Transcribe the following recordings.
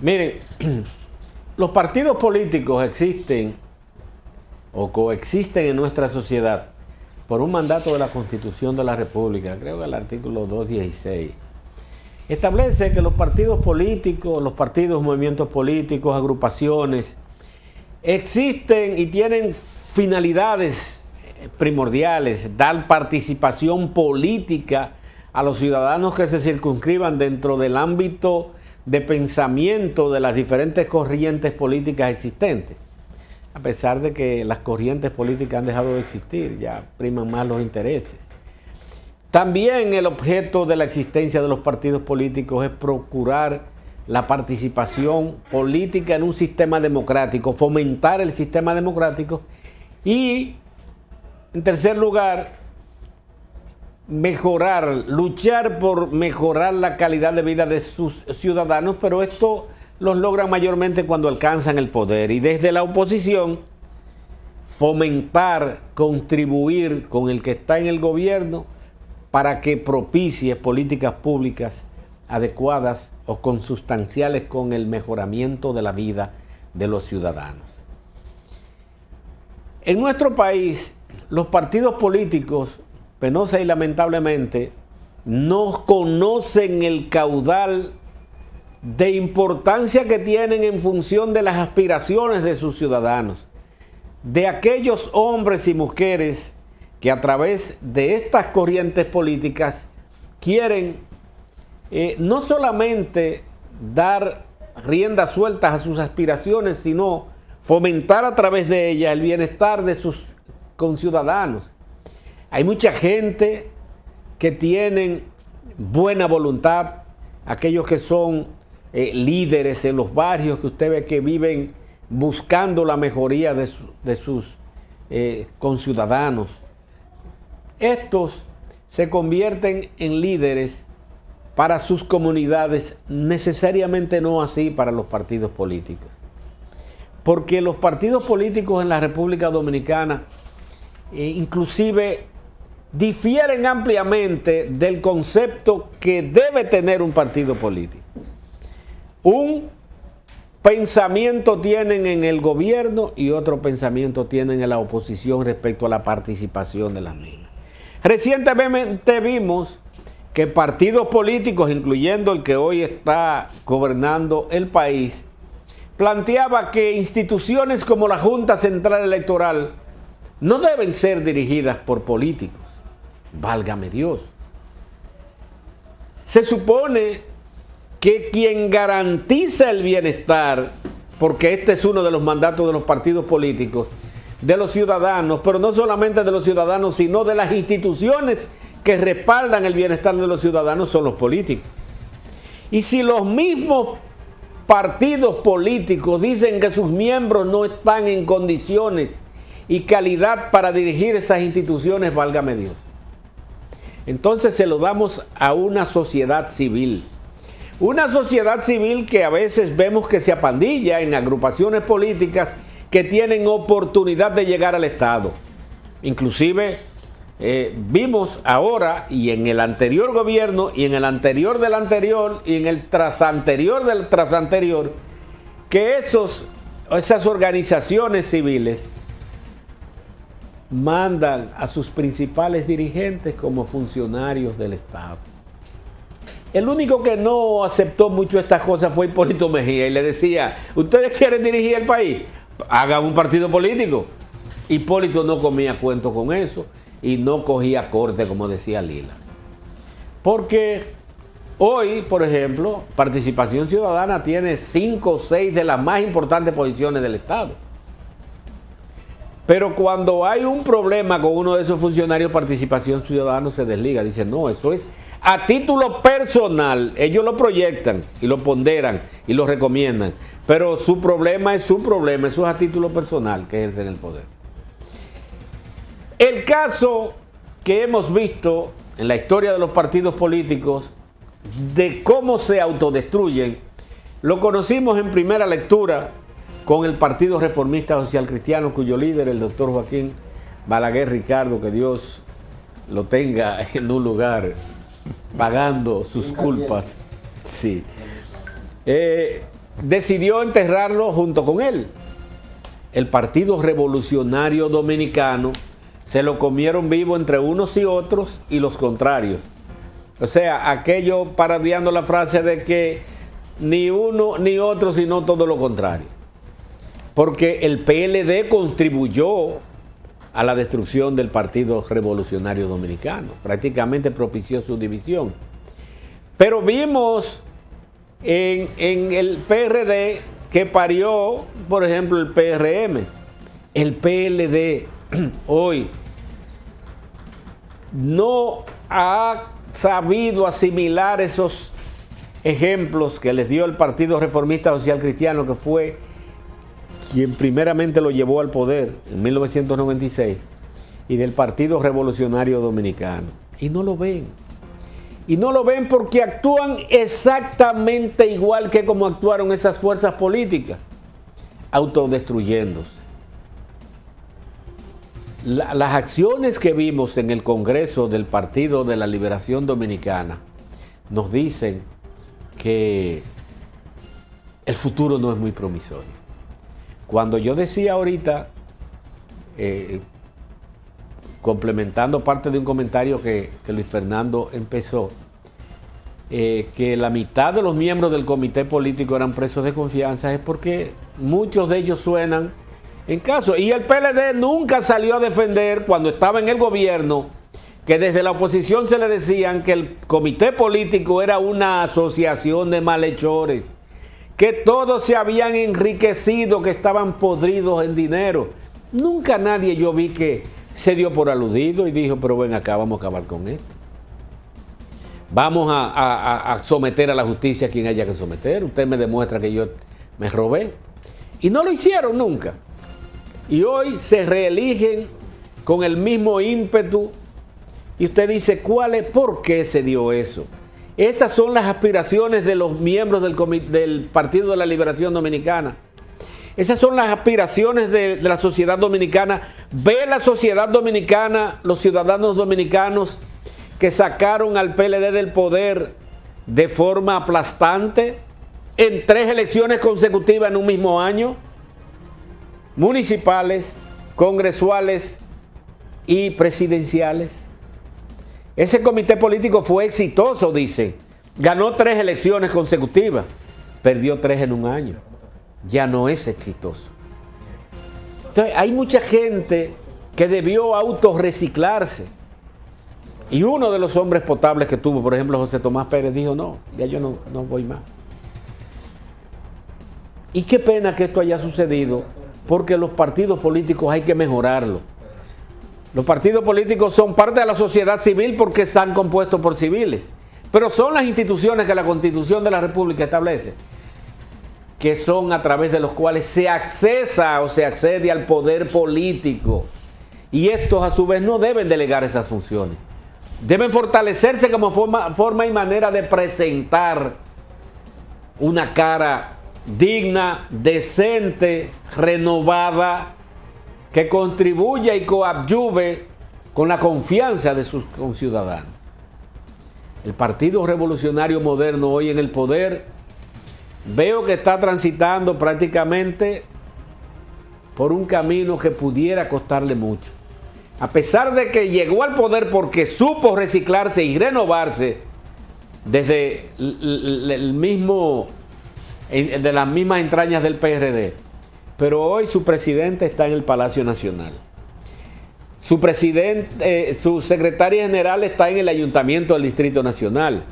Miren, los partidos políticos existen o coexisten en nuestra sociedad por un mandato de la Constitución de la República, creo que el artículo 216. Establece que los partidos políticos, movimientos políticos, agrupaciones, existen y tienen finalidades primordiales: dar participación política a los ciudadanos que se circunscriban dentro del ámbito de pensamiento de las diferentes corrientes políticas existentes. A pesar de que las corrientes políticas han dejado de existir, ya priman más los intereses. También el objeto de la existencia de los partidos políticos es procurar la participación política en un sistema democrático, fomentar el sistema democrático y, en tercer lugar, luchar por mejorar la calidad de vida de sus ciudadanos, pero esto los logran mayormente cuando alcanzan el poder. Y desde la oposición, fomentar, contribuir con el que está en el gobierno para que propicie políticas públicas adecuadas o consustanciales con el mejoramiento de la vida de los ciudadanos. En nuestro país, los partidos políticos, penosa y lamentablemente, no conocen el caudal de importancia que tienen en función de las aspiraciones de sus ciudadanos, de aquellos hombres y mujeres que a través de estas corrientes políticas quieren no solamente dar riendas sueltas a sus aspiraciones, sino fomentar a través de ellas el bienestar de sus conciudadanos. Hay mucha gente que tienen buena voluntad, aquellos que son líderes en los barrios, que usted ve que viven buscando la mejoría de sus conciudadanos. Estos se convierten en líderes para sus comunidades, necesariamente no así para los partidos políticos. Porque los partidos políticos en la República Dominicana inclusive difieren ampliamente del concepto que debe tener un partido político. Un pensamiento tienen en el gobierno y otro pensamiento tienen en la oposición respecto a la participación de las mismas. Recientemente vimos que partidos políticos, incluyendo el que hoy está gobernando el país, planteaba que instituciones como la Junta Central Electoral no deben ser dirigidas por políticos. Válgame Dios. Se supone que quien garantiza el bienestar, porque este es uno de los mandatos de los partidos políticos, de los ciudadanos, pero no solamente de los ciudadanos, sino de las instituciones que respaldan el bienestar de los ciudadanos, son los políticos. Y si los mismos partidos políticos dicen que sus miembros no están en condiciones y calidad para dirigir esas instituciones, válgame Dios. Entonces se lo damos a una sociedad civil. Una sociedad civil que a veces vemos que se apandilla en agrupaciones políticas que tienen oportunidad de llegar al Estado. Inclusive vimos ahora, y en el anterior gobierno, y en el anterior del anterior, y en el trasanterior del trasanterior, que esas organizaciones civiles mandan a sus principales dirigentes como funcionarios del Estado. El único que no aceptó mucho estas cosas fue Hipólito Mejía, y le decía: ¿ustedes quieren dirigir el país? Hagan un partido político. Hipólito no comía cuento con eso y no cogía corte, como decía Lila. Porque hoy, por ejemplo, Participación Ciudadana tiene 5 o 6 de las más importantes posiciones del Estado. Pero cuando hay un problema con uno de esos funcionarios, Participación Ciudadana se desliga. Dice: no, eso es a título personal. Ellos lo proyectan y lo ponderan y lo recomiendan. Pero su problema es su problema. Eso es a título personal, que ejercen el poder. El caso que hemos visto en la historia de los partidos políticos de cómo se autodestruyen, lo conocimos en primera lectura con el Partido Reformista Social Cristiano, cuyo líder, el doctor Joaquín Balaguer Ricardo, que Dios lo tenga en un lugar pagando sus culpas. Sí. decidió enterrarlo junto con él. El Partido Revolucionario Dominicano se lo comieron vivo entre unos y otros y los contrarios. O sea, aquello parodiando la frase de que ni uno ni otro, sino todo lo contrario. Porque el PLD contribuyó a la destrucción del Partido Revolucionario Dominicano. Prácticamente propició su división. Pero vimos en el PRD que parió, por ejemplo, el PRM. El PLD hoy no ha sabido asimilar esos ejemplos que les dio el Partido Reformista Social Cristiano, que fue quien primeramente lo llevó al poder en 1996, y del Partido Revolucionario Dominicano. Y no lo ven. Y no lo ven porque actúan exactamente igual que como actuaron esas fuerzas políticas, autodestruyéndose. Las acciones que vimos en el Congreso del Partido de la Liberación Dominicana nos dicen que el futuro no es muy promisorio. Cuando yo decía ahorita, complementando parte de un comentario que Luis Fernando empezó, que la mitad de los miembros del comité político eran presos de confianza, es porque muchos de ellos suenan en caso. Y el PLD nunca salió a defender, cuando estaba en el gobierno, que desde la oposición se le decían que el comité político era una asociación de malhechores, que todos se habían enriquecido, que estaban podridos en dinero. Nunca nadie yo vi que se dio por aludido y dijo, pero ven acá, vamos a acabar con esto. Vamos a someter a la justicia a quien haya que someter. Usted me demuestra que yo me robé. Y no lo hicieron nunca. Y hoy se reeligen con el mismo ímpetu. Y usted dice, ¿por qué se dio eso? Esas son las aspiraciones de los miembros del Partido de la Liberación Dominicana. Esas son las aspiraciones de la sociedad dominicana. Ve la sociedad dominicana, los ciudadanos dominicanos que sacaron al PLD del poder de forma aplastante en 3 elecciones consecutivas en un mismo año, municipales, congresuales y presidenciales. Ese comité político fue exitoso, dice. Ganó 3 elecciones consecutivas, perdió 3 en un año. Ya no es exitoso. Entonces, hay mucha gente que debió autorreciclarse. Y uno de los hombres potables que tuvo, por ejemplo, José Tomás Pérez, dijo, no, ya yo no voy más. Y qué pena que esto haya sucedido, porque los partidos políticos hay que mejorarlo. Los partidos políticos son parte de la sociedad civil porque están compuestos por civiles. Pero son las instituciones que la Constitución de la República establece, que son a través de los cuales se accesa o se accede al poder político. Y estos a su vez no deben delegar esas funciones. Deben fortalecerse como forma y manera de presentar una cara digna, decente, renovada, que contribuya y coadyuve con la confianza de sus conciudadanos. El Partido Revolucionario Moderno hoy en el poder, veo que está transitando prácticamente por un camino que pudiera costarle mucho. A pesar de que llegó al poder porque supo reciclarse y renovarse desde de las mismas entrañas del PRD. Pero hoy su presidente está en el Palacio Nacional. Su secretaria general está en el Ayuntamiento del Distrito Nacional.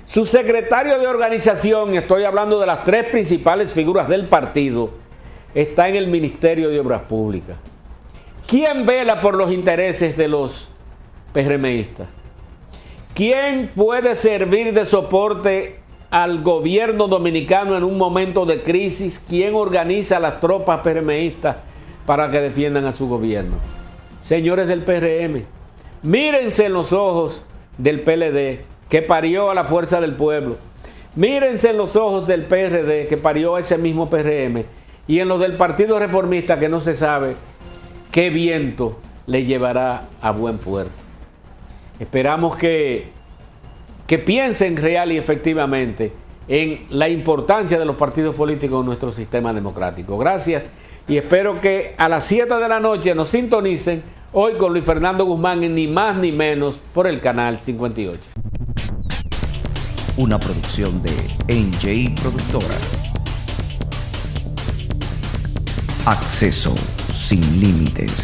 Su secretario de organización, estoy hablando de las 3 principales figuras del partido, está en el Ministerio de Obras Públicas. ¿Quién vela por los intereses de los PRMistas? ¿Quién puede servir de soporte al gobierno dominicano en un momento de crisis? ¿Quién organiza las tropas PRMistas para que defiendan a su gobierno? Señores del PRM, mírense en los ojos del PLD, que parió a la Fuerza del Pueblo. Mírense en los ojos del PRD, que parió a ese mismo PRM. Y en los del Partido Reformista, que no se sabe qué viento le llevará a buen puerto. Esperamos que piensen real y efectivamente en la importancia de los partidos políticos en nuestro sistema democrático. Gracias y espero que a las 7 de la noche nos sintonicen hoy con Luis Fernando Guzmán en Ni Más Ni Menos por el canal 58. Una producción de NJ Productora. Acceso sin límites.